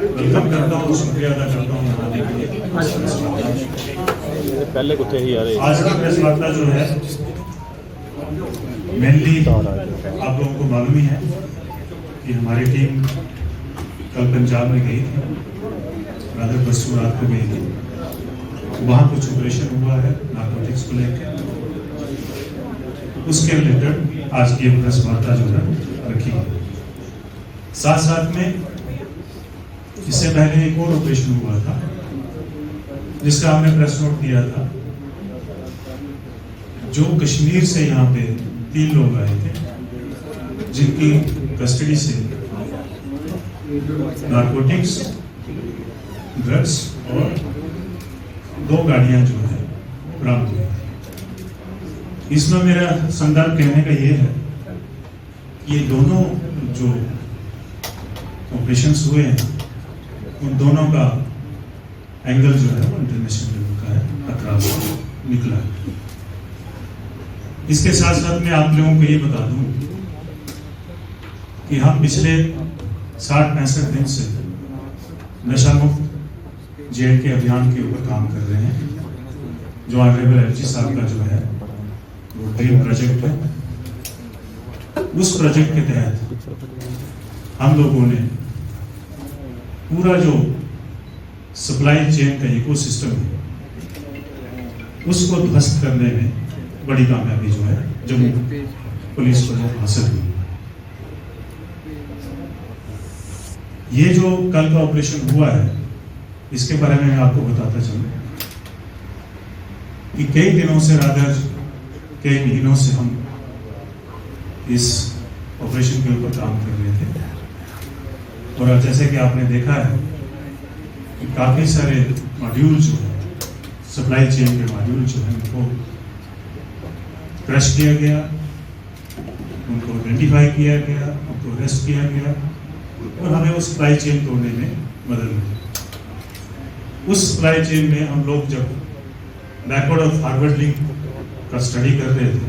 Welcome करता हूँ, शुक्रिया अदा करता हूँ यहाँ आने के लिए। पहले कुछ ही यार आज की प्रेस वार्ता जो है मेनली आप लोगों को मालूम ही है कि हमारी टीम कल पंजाब में गई थी, रात परसों रात को गई थी। वहाँ कुछ ऑपरेशन हुआ है नारकोटिक्स को लेकर, उसके रिलेटेड आज की प्रेस वार्ता जो है रखी है। साथ साथ में इससे पहले एक और ऑपरेशन हुआ था जिसका हमने प्रेस नोट दिया था। जो कश्मीर से यहाँ पे 3 लोग आए थे जिनकी कस्टडी से नारकोटिक्स, ड्रग्स और 2 गाड़ियां जो है बरामद हुई। इसमें मेरा संदर्भ कहने का ये है कि ये दोनों जो ऑपरेशंस हुए हैं उन दोनों का एंगल जो है वो इंटरनेशनल लेवल का है, खतरा निकला है। इसके साथ साथ मैं आप लोगों को ये बता दूं कि हम पिछले 60-65 दिन से नशा मुक्त जेल के अभियान के ऊपर काम कर रहे हैं, जो ऑनरेबल एलजी साहब का जो है वो ड्रीम प्रोजेक्ट है। उस प्रोजेक्ट के तहत हम लोगों ने पूरा जो सप्लाई चेन का इकोसिस्टम है उसको ध्वस्त करने में बड़ी कामयाबी जो है जम्मू पुलिस को हासिल हुई। ये जो कल का ऑपरेशन हुआ है इसके बारे में मैं आपको बताता चलूं कि कई दिनों से रादर कई महीनों से हम इस ऑपरेशन के ऊपर काम कर रहे थे और जैसे कि आपने देखा है कि काफी सारे मॉड्यूल जो है सप्लाई चेन के मॉड्यूल जो है उनको क्रश किया गया, उनको आइडेंटिफाई किया गया, उनको अरेस्ट किया गया और हमें उस सप्लाई चेन तोड़ने में मदद मिली। उस सप्लाई चेन में हम लोग जब बैकवर्ड और फॉरवर्ड लिंक का स्टडी कर रहे थे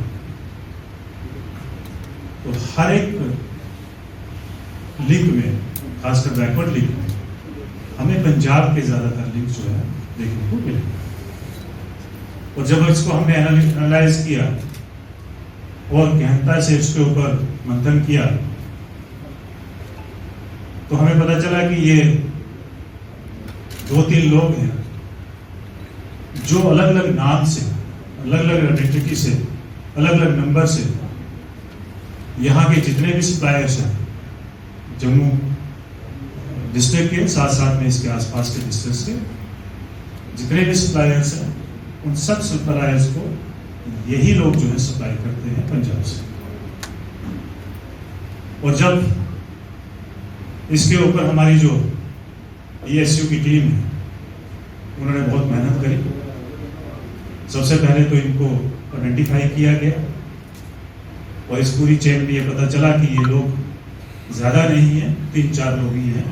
तो हर एक लिंक में, खासकर बैकवर्ड लिंक में, हमें पंजाब के ज्यादातर लिंक जो है देखने को मिले। और जब इसको हमने एनालाइज किया और गहनता से इसके ऊपर मंथन किया तो हमें पता चला कि ये 2-3 लोग हैं जो अलग अलग नाम से, अलग अलग आइडेंटिटी से, अलग अलग नंबर से यहाँ के जितने भी सप्लायर्स हैं जम्मू डिस्ट्रिक्ट के साथ साथ में इसके आसपास के डिस्ट्रिक्ट के जितने भी सप्लायर्स हैं उन सब सप्लायर्स को यही लोग जो है सप्लाई करते हैं पंजाब से। और जब इसके ऊपर हमारी जो ESU की टीम है उन्होंने बहुत मेहनत करी। सबसे पहले तो इनको आइडेंटिफाई किया गया और इस पूरी चेन में ये पता चला कि ये लोग ज्यादा नहीं है, 3-4 लोग ही हैं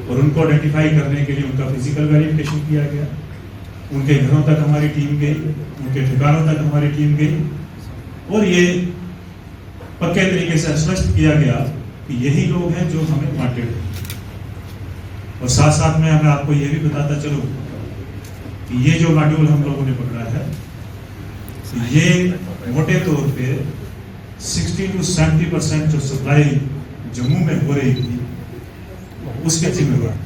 और उनको आइडेंटिफाई करने के लिए उनका फिजिकल वेरिफिकेशन किया गया। उनके घरों तक हमारी टीम गई, उनके ठिकानों तक हमारी टीम गई और ये पक्के तरीके से स्पष्ट किया गया कि यही लोग हैं जो हमें वांटेड है। और साथ साथ में मैं आपको ये भी बताता चलूं कि ये जो मॉड्यूल हम लोगों ने पकड़ा है ये मोटे तौर पे 60 to 70% जो सप्लाई जम्मू में हो रही थी उसके जिम्मेवार।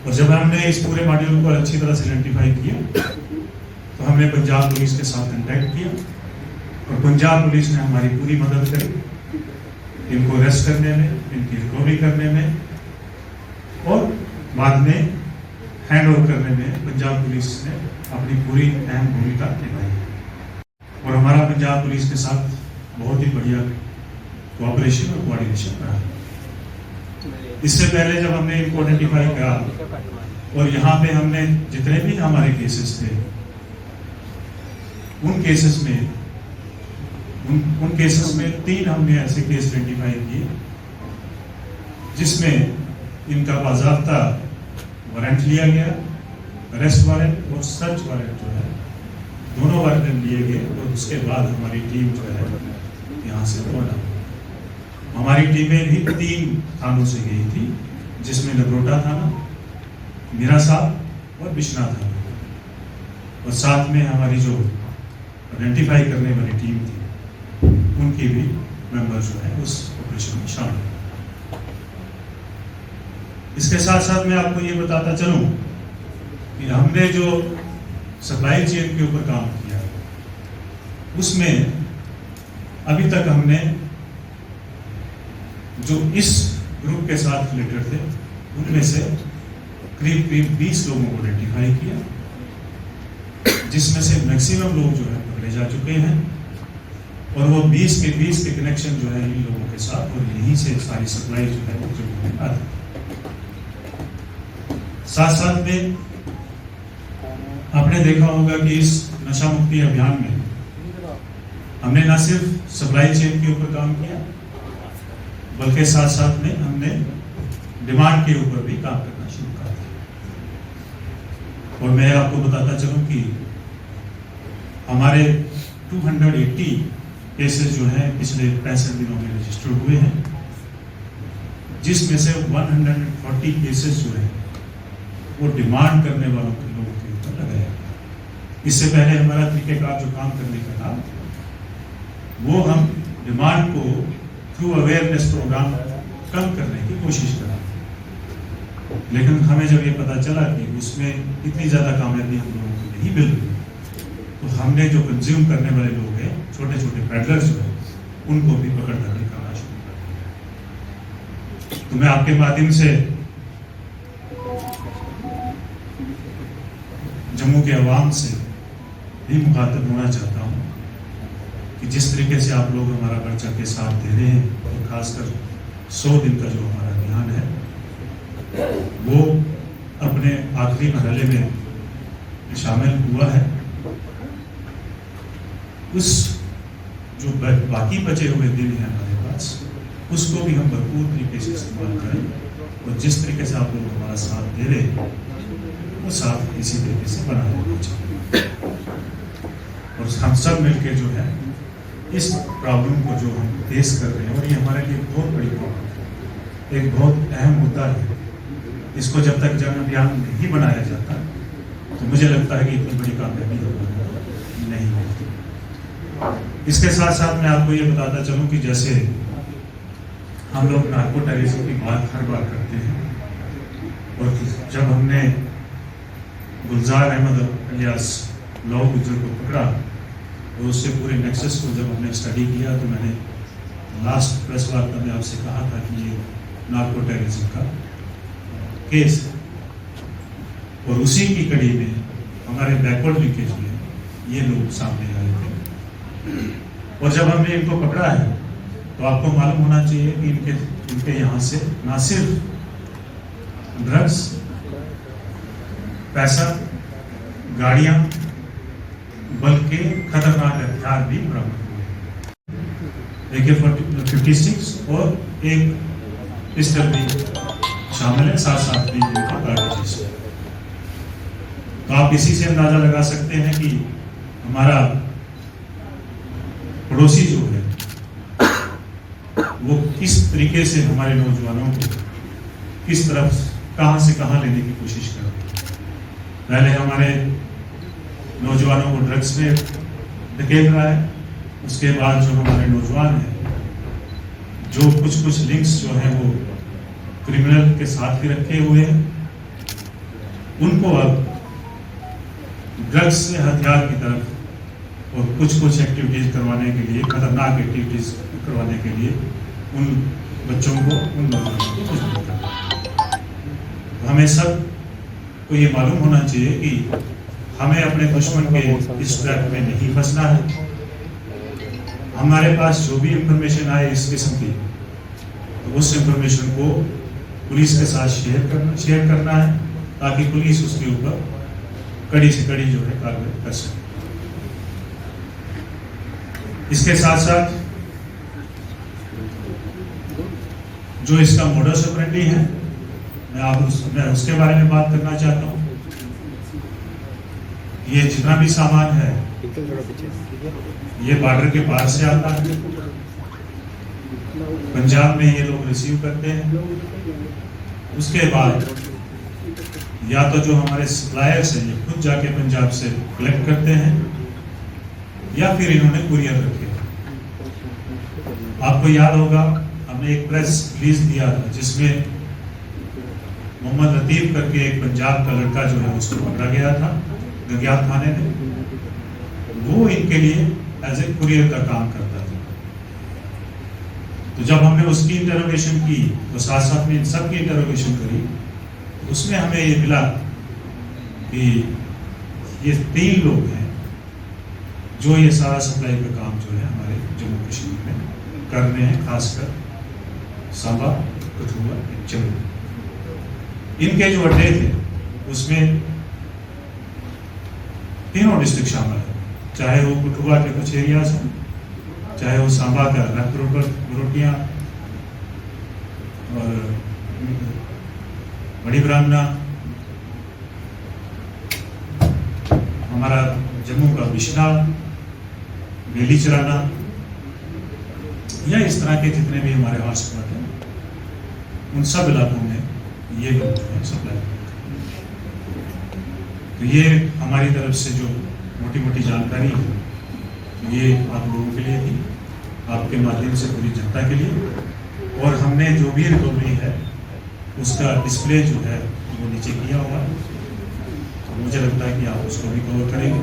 और जब हमने इस पूरे मॉड्यूल को अच्छी तरह से आइडेंटिफाई किया तो हमने पंजाब पुलिस के साथ कांटेक्ट किया और पंजाब पुलिस ने हमारी पूरी मदद करी इनको अरेस्ट करने में, इनकी रिकवरी करने में और बाद में हैंड ओवर करने में पंजाब पुलिस ने अपनी पूरी अहम भूमिका निभाई और हमारा पंजाब पुलिस के साथ बहुत ही बढ़िया कोऑपरेशन और कोऑर्डिनेशन रहा। इससे पहले जब हमने इनको आइडेंटिफाई करा और यहाँ पे हमने जितने भी हमारे केसेस थे उन केसेस में 3 हमने ऐसे केस आइडेंटिफाई किए जिसमें इनका बाज़ाब्ता वारंट लिया गया, अरेस्ट वारंट और सर्च वारंट जो है दोनों वारंट लिए गए और उसके बाद हमारी टीम जो है यहाँ से रवाना। हमारी टीमें भी 3 थानों से गई थी, जिसमें नगरोटा थाना, मीरा साहब और बिश्नाथ थाना, और साथ में हमारी जो आइडेंटिफाई करने वाली टीम थी उनकी भी मेंबर जो है उस ऑपरेशन में शामिल है। इसके साथ साथ मैं आपको ये बताता चलूं कि हमने जो सप्लाई चेन के ऊपर काम किया उसमें अभी तक हमने जो इस ग्रुप के साथ रिलेटेड थे उनमें से करीब 20 लोगों को आइडेंटिफाई किया, जिसमें से मैक्सिमम लोग जो है पकड़े जा चुके हैं, और वो 20 के कनेक्शन जो है इन लोगों के साथ, और यहीं से सारी सप्लाई जो है वो जम्मू में आती है। साथ साथ में आपने देखा होगा कि इस नशा मुक्ति अभियान में हमने न सिर्फ सप्लाई चेन के ऊपर काम किया, बल्कि साथ साथ में हमने डिमांड के ऊपर भी काम करना शुरू कर दिया। और मैं आपको बताता चलूं कि हमारे 280 केसेस जो हैं पिछले 65 दिनों में रजिस्टर हुए हैं, जिसमें से 140 केसेस जो है वो डिमांड करने वालों के लोगों के ऊपर लगाया। इससे पहले हमारा तरीकेकार जो काम करने का था वो हम डिमांड को थ्रू अवेयरनेस प्रोग्राम कम करने की कोशिश करा, लेकिन हमें जब ये पता चला कि उसमें इतनी ज़्यादा कामयाबी हम लोगों को नहीं मिल रही, तो हमने जो कंज्यूम करने वाले लोग हैं, छोटे छोटे पेडलर्स जो हैं, उनको भी पकड़ धकड़ करना शुरू कर दिया। तो मैं आपके माध्यम से जम्मू के अवाम से भी मुखातिब होना चाहता हूँ कि जिस तरीके से आप लोग हमारा बढ़ चढ़ के साथ दे रहे हैं, और खासकर 100 दिन का जो हमारा अभियान है वो अपने आखिरी मरहले में शामिल हुआ है। उस जो बाकी बचे हुए दिन हैं हमारे पास, उसको भी हम भरपूर तरीके से इस्तेमाल करें, और जिस तरीके से आप लोग हमारा साथ दे रहे हैं वो साथ इसी तरीके से बना रहना चाहिए, और हम सब मिलकर जो है इस प्रॉब्लम को जो हम फेस कर रहे हैं, और ये हमारे लिए बहुत बड़ी प्रॉब्लम है, एक बहुत अहम मुद्दा है। इसको जब तक जन अभियान नहीं बनाया जाता तो मुझे लगता है कि इतनी बड़ी कामयाबी नहीं मिलती। इसके साथ साथ मैं आपको ये बताता चलूं कि जैसे हम लोग नार्को टेररिज्म की बात हर बार करते हैं, और जब हमने गुलजार अहमद अलियास लौ गुजर को पकड़ा, और उससे पूरे नेक्सस को जब हमने स्टडी किया, तो मैंने लास्ट प्रेस वार्ता में आपसे कहा था कि ये नार्को टेररिज्म का केस है, और उसी की कड़ी में हमारे बैकवर्ड लिंकेज में ये लोग सामने आए थे, और जब हमने इनको पकड़ा है तो आपको मालूम होना चाहिए कि इनके यहाँ से ना सिर्फ ड्रग्स, पैसा, गाड़ियां, बल्कि खतरनाक हथियार भी बरामद हुए, AK-56 और एक पिस्टल भी शामिल है, साथ साथ भी कार्ट्रिजेस। तो आप इसी से अंदाजा लगा सकते हैं कि हमारा पड़ोसी जो है वो किस तरीके से हमारे नौजवानों को किस तरफ कहां से कहां लेने की कोशिश कर रहे हैं। पहले हमारे नौजवानों को ड्रग्स में धकेल रहा है, उसके बाद जो हमारे नौजवान हैं जो कुछ लिंक्स जो हैं वो क्रिमिनल के साथ भी रखे हुए हैं, उनको अब ड्रग्स से हथियार की तरफ और कुछ एक्टिविटीज करवाने के लिए, खतरनाक एक्टिविटीज करवाने के लिए उन बच्चों को, उन नौजवानों को मजबूर करना। तो हमें सब को ये मालूम होना चाहिए कि हमें अपने दुश्मन के इस ट्रैप में नहीं फंसना है। हमारे पास जो भी इंफॉर्मेशन आए इस किस्म की, तो उस इंफॉर्मेशन को पुलिस के साथ शेयर करना है, ताकि पुलिस उसके ऊपर कड़ी से कड़ी जो है कार्रवाई कर सके। इसके साथ साथ जो इसका मोडस ऑपरेंडी है, मैं उसके बारे में बात करना चाहता हूँ। ये जितना भी सामान है ये बॉर्डर के पार से आता है, पंजाब में ये लोग रिसीव करते हैं। उसके बाद या तो जो हमारे सप्लायर्स हैं ये खुद जाके पंजाब से कलेक्ट करते हैं या फिर इन्होंने कुरियर रखे। आपको याद होगा हमने एक प्रेस रिलीज दिया था जिसमें मोहम्मद लतीफ करके एक पंजाब का लड़का जो है उसको पकड़ा गया था गंग्याल थाने में। वो इनके लिए एज ए कुरियर का काम करता था। तो जब हमने उसकी इंटरोगेशन की तो साथ साथ में इन सब की इंटरोगेशन करी, उसमें हमें ये मिला कि ये 3 लोग हैं जो ये सारा सप्लाई का काम जो है हमारे जम्मू कश्मीर में कर रहे हैं, खासकर सांबा, कठुआ, जम्मू। इनके जो अड्डे थे उसमें तीनों डिस्ट्रिक्ट शामिल है, चाहे वो कठुआ के कुछ एरियाज हैं, चाहे वो सांबा का रोटियां और बड़ी ब्राह्मणा, हमारा जम्मू का बिश्नाल, बेली चराना, या इस तरह के जितने भी हमारे हॉटस्पॉट हैं उन सब इलाकों में ये लोग जो है सप्लाई। तो ये हमारी तरफ से जो मोटी मोटी जानकारी है ये आप लोगों के लिए थी, आपके माध्यम से पूरी जनता के लिए। और हमने जो भी रिकवरी है उसका डिस्प्ले जो है वो नीचे किया हुआ है, तो मुझे लगता है कि आप उसको भी कवर करेंगे।